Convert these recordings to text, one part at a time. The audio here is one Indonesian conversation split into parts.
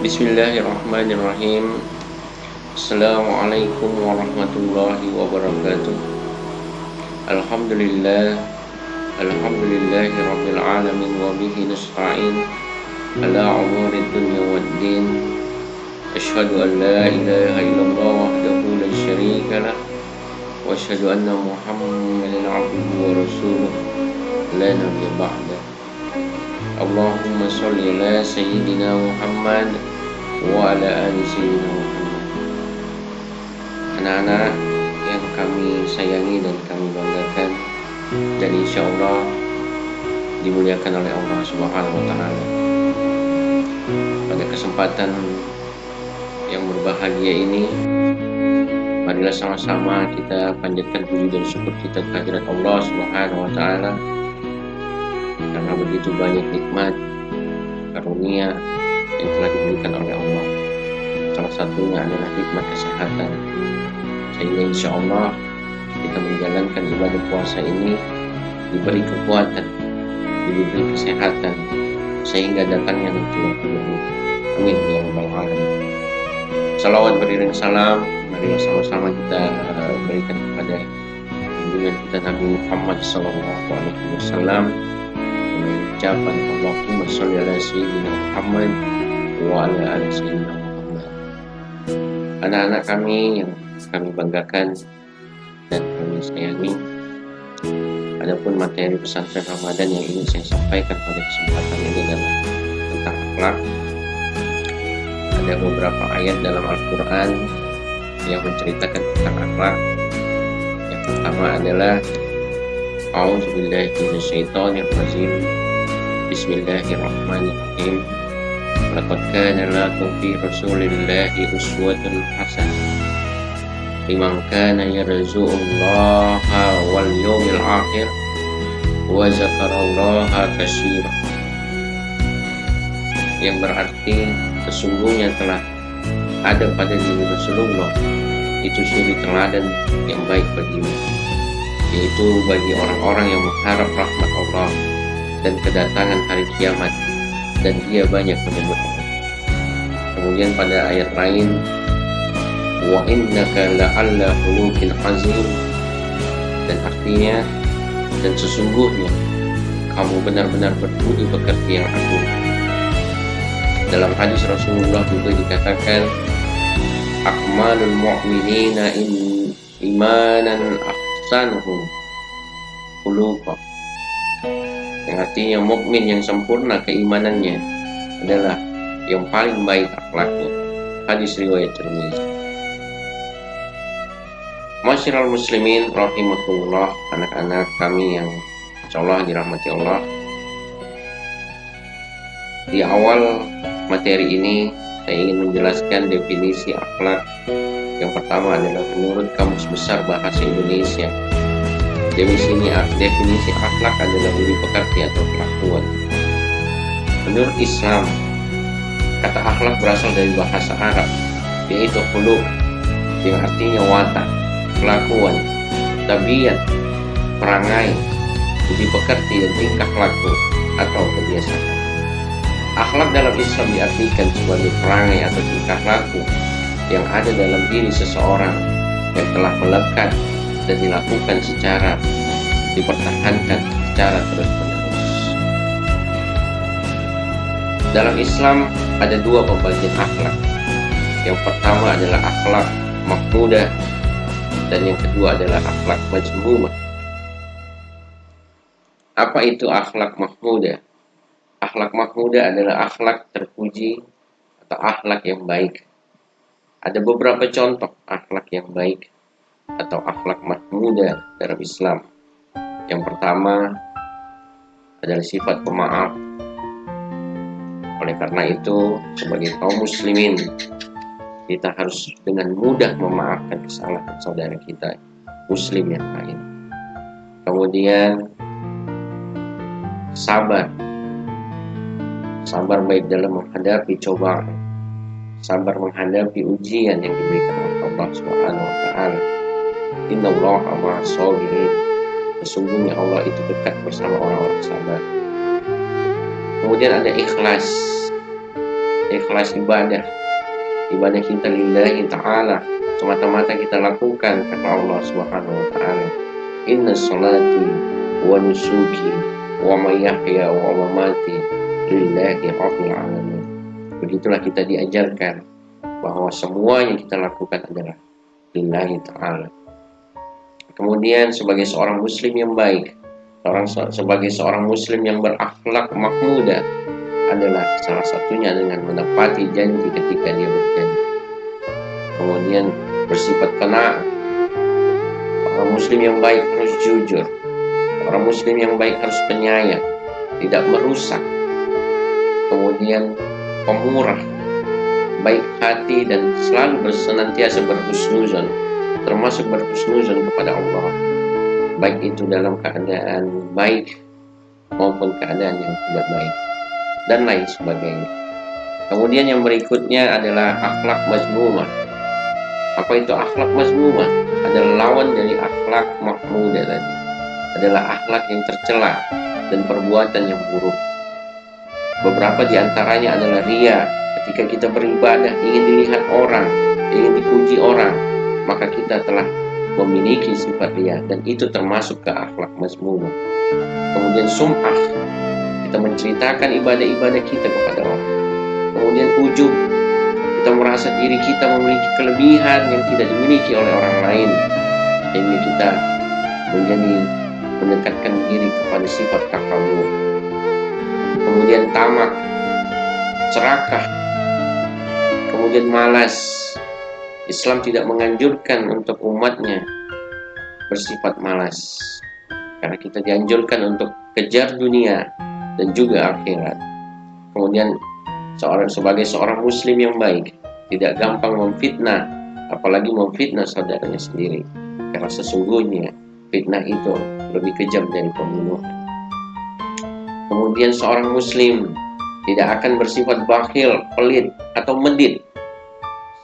Bismillahirrahmanirrahim. Assalamualaikum warahmatullahi wabarakatuh. Alhamdulillah, alhamdulillahi rabbil alamin wa bihi nasta'in ala umurid dunya waddin. Asyhadu an la ilaha illallah wahdahu la syarika lah wa asyhadu anna Muhammadan abduhu wa rasuluh la nabiyya ba'da. Allahumma sholli ala sayyidina Muhammad wa ala ali sayyidina Muhammad. Anak-anak yang kami sayangi dan kami banggakan, dan insya Allah dimuliakan oleh Allah Subhanahu wa Ta'ala. Pada kesempatan yang berbahagia ini, marilah sama-sama kita panjatkan puji dan syukur kita kehadirat Allah Subhanahu wa Ta'ala, karena begitu banyak nikmat karunia yang telah diberikan oleh Allah. Salah satunya adalah nikmat kesehatan, sehingga insya Allah kita menjalankan ibadah puasa ini diberi kekuatan, diberi kesehatan, sehingga datangnya nanti waktu berbuka. Amin ya rabbal alamin. Salawat beriring salam, marilah sama-sama kita berikan kepada junjungan kita Nabi Muhammad sallallahu alaihi wasallam dengan ucapan Allahumma sholli ala sayyidina Muhammad wa ala ali sayyidina Muhammad. Anak-anak kami yang kami banggakan dan kami sayangi, adapun materi pesantren Ramadan yang ingin saya sampaikan pada kesempatan ini adalah tentang akhlak. Ada beberapa ayat dalam Al-Quran yang menceritakan tentang akhlak. Yang pertama adalah A'udzubillahi minasyaitonirrajim. Bismillahirrahmanirrahim. Laqad kana lakum fi rasulillahi uswatun hasanah liman kana yarjullaha wal yawmil akhir wa zakarallaha katsira. Yang berarti sesungguhnya telah ada pada diri Rasulullah itu suri teladan yang baik bagimu, yaitu bagi orang-orang yang mengharap rahmat Allah dan kedatangan hari kiamat, dan dia banyak menyebut Allah. Kemudian pada ayat lain, wa innaka la'alla khuluqin azim, dan artinya dan sesungguhnya kamu benar-benar berbudi pekerti yang agung. Dalam hadis Rasulullah juga dikatakan akmalul mu'minina imanan ahsanuhum khuluqa, yang artinya mukmin yang sempurna keimanannya adalah yang paling baik akhlaknya. Hadis riwayat Tirmizi. Masyiral muslimin rahimakumullah, anak-anak kami yang insyaallah dirahmati Allah. Di awal materi ini saya ingin menjelaskan definisi akhlak. Yang pertama adalah menurut Kamus Besar Bahasa Indonesia. Definisi akhlak adalah budi pekerti atau kelakuan. Menurut Islam, kata akhlak berasal dari bahasa Arab, yaitu khuluq, yang artinya watak, kelakuan, tabiat, perangai, budi pekerti dan tingkah laku atau kebiasaan. Akhlak dalam Islam diartikan sebagai perangai atau tingkah laku yang ada dalam diri seseorang yang telah melekat dan dilakukan dipertahankan secara terus-menerus. Dalam Islam ada dua pembagian akhlak. Yang pertama adalah akhlak mahmudah dan yang kedua adalah akhlak mazmumah. Apa itu akhlak mahmudah? Akhlak mahmudah adalah akhlak terpuji atau akhlak yang baik. Ada beberapa contoh akhlak yang baik atau akhlak mahmudah dalam Islam. Yang pertama adalah sifat pemaaf. Oleh karena itu, sebagai kaum muslimin, kita harus dengan mudah memaafkan kesalahan saudara kita muslim yang lain. Kemudian sabar baik dalam menghadapi cobaan, sabar menghadapi ujian yang diberikan oleh Allah Subhanahu wa Ta'ala. Innallaha ma'as sabirin, sesungguhnya Allah itu dekat bersama orang-orang sabar. Kemudian ada ikhlas. ikhlas ibadah kita lillahi ta'ala, semata-mata kita lakukan kata Allah Subhanahu wa ta'ala, inna salati wa nusuki wa mahyaya wa mamati lillahi rabbil alamin. Begitulah kita diajarkan bahwa semua yang kita lakukan adalah lillahi ta'ala. Kemudian sebagai seorang muslim yang baik, sebagai seorang muslim yang berakhlak mahmudah adalah salah satunya dengan menepati janji ketika dia berjanji. Kemudian bersifat qanaah. Orang muslim yang baik harus jujur. Orang muslim yang baik harus penyayang, tidak merusak. Kemudian pemurah, baik hati, dan selalu senantiasa berhusnuzon, termasuk berhusnuzon kepada Allah, baik itu dalam keadaan baik maupun keadaan yang tidak baik, dan lain sebagainya. Kemudian yang berikutnya adalah akhlak mazmumah. Apa itu akhlak mazmumah? Adalah lawan dari akhlak mahmudah tadi. Adalah akhlak yang tercela dan perbuatan yang buruk. Beberapa di antaranya adalah riya. Ketika kita beribadah ingin dilihat orang, ingin dipuji orang, maka kita telah memiliki sifat riya, dan itu termasuk ke akhlak mazmumah. Kemudian sum'ah, kita menceritakan ibadah-ibadah kita kepada orang. Kemudian ujub, kita merasa diri kita memiliki kelebihan yang tidak dimiliki oleh orang lain, sehingga kita menjadi mendekatkan diri kepada sifat takabur. Kemudian tamak, serakah, kemudian malas. Islam tidak menganjurkan untuk umatnya bersifat malas, karena kita dianjurkan untuk kejar dunia dan juga akhirat. Kemudian sebagai seorang muslim yang baik tidak gampang memfitnah, apalagi memfitnah saudaranya sendiri, karena sesungguhnya fitnah itu lebih kejam dari pembunuhan. Kemudian seorang muslim tidak akan bersifat bakhil, pelit, atau medit.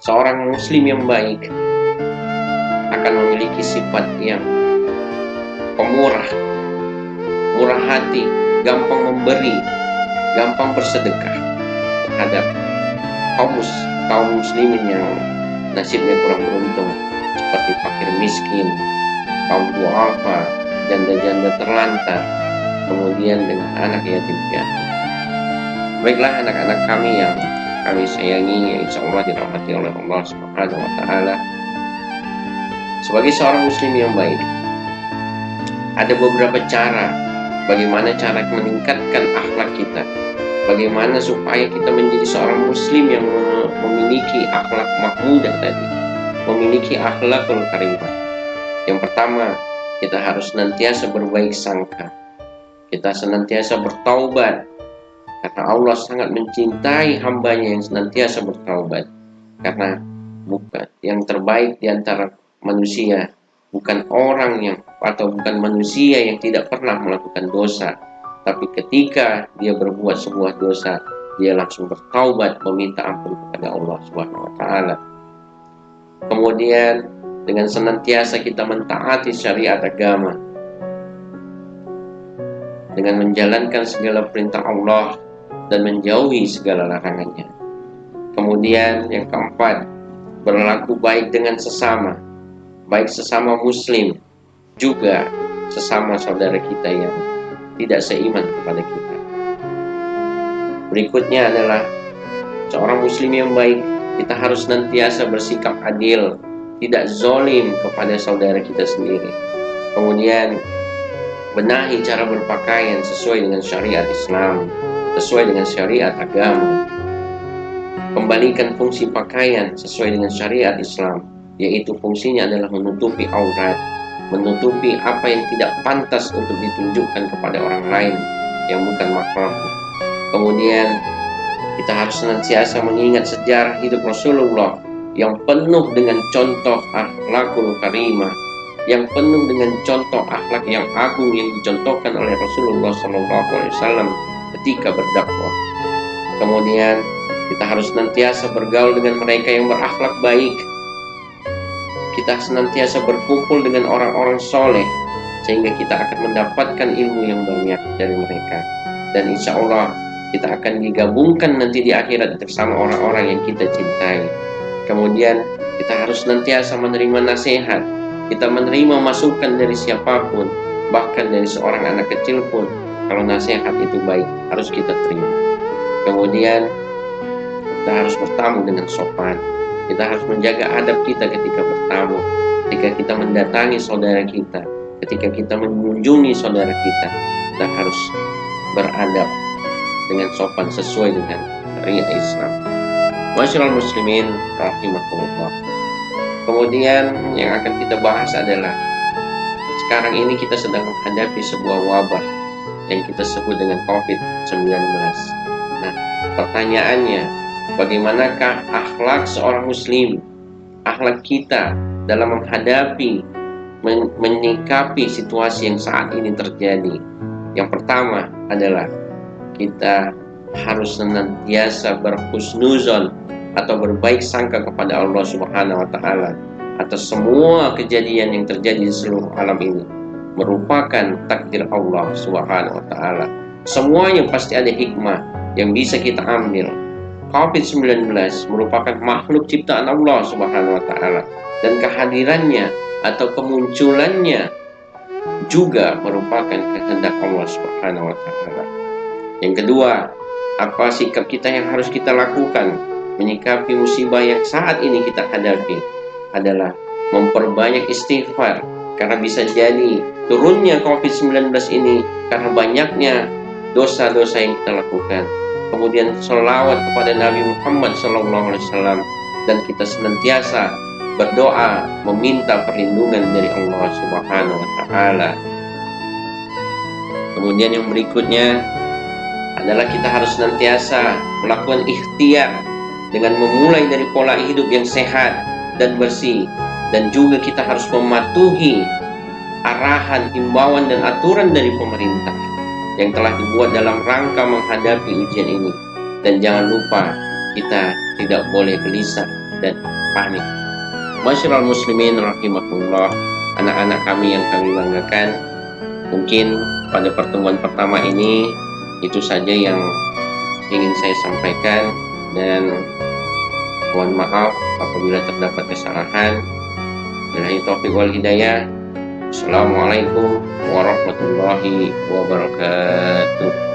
Seorang muslim yang baik akan memiliki sifat yang pemurah, murah hati, gampang memberi, gampang bersedekah terhadap kaum muslimin yang nasibnya kurang beruntung, seperti fakir miskin, kaum du'afa, janda-janda terlantar, kemudian dengan anak yatim piatu. Baiklah anak-anak kami yang kami sayangi, yang insya Allah dirahmati oleh Allah Subhanahu wa ta'ala. Sebagai seorang muslim yang baik, ada beberapa cara bagaimana cara meningkatkan akhlak kita, bagaimana supaya kita menjadi seorang muslim yang memiliki akhlak mahmudah tadi, memiliki akhlakul karimah. Yang pertama, kita harus senantiasa berbaik sangka, kita senantiasa bertaubat, karena Allah sangat mencintai hambanya yang senantiasa bertaubat. Karena bukan yang terbaik di antara manusia bukan orang yang atau bukan manusia yang tidak pernah melakukan dosa, tapi ketika dia berbuat sebuah dosa, dia langsung bertaubat meminta ampun kepada Allah Subhanahu wa ta'ala. Kemudian dengan senantiasa kita mentaati syariat agama, dengan menjalankan segala perintah Allah dan menjauhi segala larangannya. Kemudian yang keempat, berlaku baik dengan sesama, baik sesama muslim, juga sesama saudara kita yang tidak seiman kepada kita. Berikutnya adalah seorang muslim yang baik, kita harus senantiasa bersikap adil, tidak zalim kepada saudara kita sendiri. Kemudian benahi cara berpakaian sesuai dengan syariat Islam, sesuai dengan syariat agama. Kembalikan fungsi pakaian sesuai dengan syariat Islam, yaitu fungsinya adalah menutupi aurat, menutupi apa yang tidak pantas untuk ditunjukkan kepada orang lain yang bukan mahram. Kemudian kita harus senantiasa mengingat sejarah hidup Rasulullah yang penuh dengan contoh akhlakul karimah, yang penuh dengan contoh akhlak yang agung yang dicontohkan oleh Rasulullah SAW ketika berdakwah. Kemudian kita harus senantiasa bergaul dengan mereka yang berakhlak baik. Kita senantiasa berkumpul dengan orang-orang soleh, sehingga kita akan mendapatkan ilmu yang banyak dari mereka. Dan insya Allah Kita akan digabungkan nanti di akhirat bersama orang-orang yang kita cintai. Kemudian kita harus senantiasa menerima nasihat. Kita menerima masukan dari siapapun, bahkan dari seorang anak kecil pun. Kalau nasihat itu baik, harus kita terima. Kemudian kita harus bertamu dengan sopan. Kita harus menjaga adab kita ketika bertamu, ketika kita mendatangi saudara kita, ketika kita mengunjungi saudara kita. Kita harus beradab dengan sopan sesuai dengan syariat Islam. Masyaallah muslimin rahimakumullah. Kemudian yang akan kita bahas adalah sekarang ini kita sedang menghadapi sebuah wabah yang kita sebut dengan COVID-19. Nah, pertanyaannya, bagaimanakah akhlak seorang muslim, akhlak kita dalam menghadapi, menyikapi situasi yang saat ini terjadi? Yang pertama adalah kita harus senantiasa berhusnuzon atau berbaik sangka kepada Allah Subhanahu wa taala atas semua kejadian yang terjadi di seluruh alam ini merupakan takdir Allah Subhanahu wa taala. Semuanya pasti ada hikmah yang bisa kita ambil. COVID-19 merupakan makhluk ciptaan Allah Subhanahu wa taala, dan kehadirannya atau kemunculannya juga merupakan kehendak Allah Subhanahu wa taala. Yang kedua, apa sikap kita yang harus kita lakukan menyikapi musibah yang saat ini kita hadapi adalah memperbanyak istighfar, karena bisa jadi turunnya COVID-19 ini karena banyaknya dosa-dosa yang kita lakukan. Kemudian sholawat kepada Nabi Muhammad SAW, dan kita senantiasa berdoa meminta perlindungan dari Allah Subhanahu wa taala. Kemudian yang berikutnya adalah kita harus senantiasa melakukan ikhtiar dengan memulai dari pola hidup yang sehat dan bersih, dan juga kita harus mematuhi arahan, himbauan dan aturan dari pemerintah yang telah dibuat dalam rangka menghadapi ujian ini. Dan jangan lupa, kita tidak boleh gelisah dan panik. Masyaallah muslimin rahimakumullah, anak-anak kami yang kami banggakan, mungkin pada pertemuan pertama ini itu saja yang ingin saya sampaikan, dan mohon maaf apabila terdapat kesalahan. Billahi taufiq wal hidayah. Assalamualaikum warahmatullahi wabarakatuh.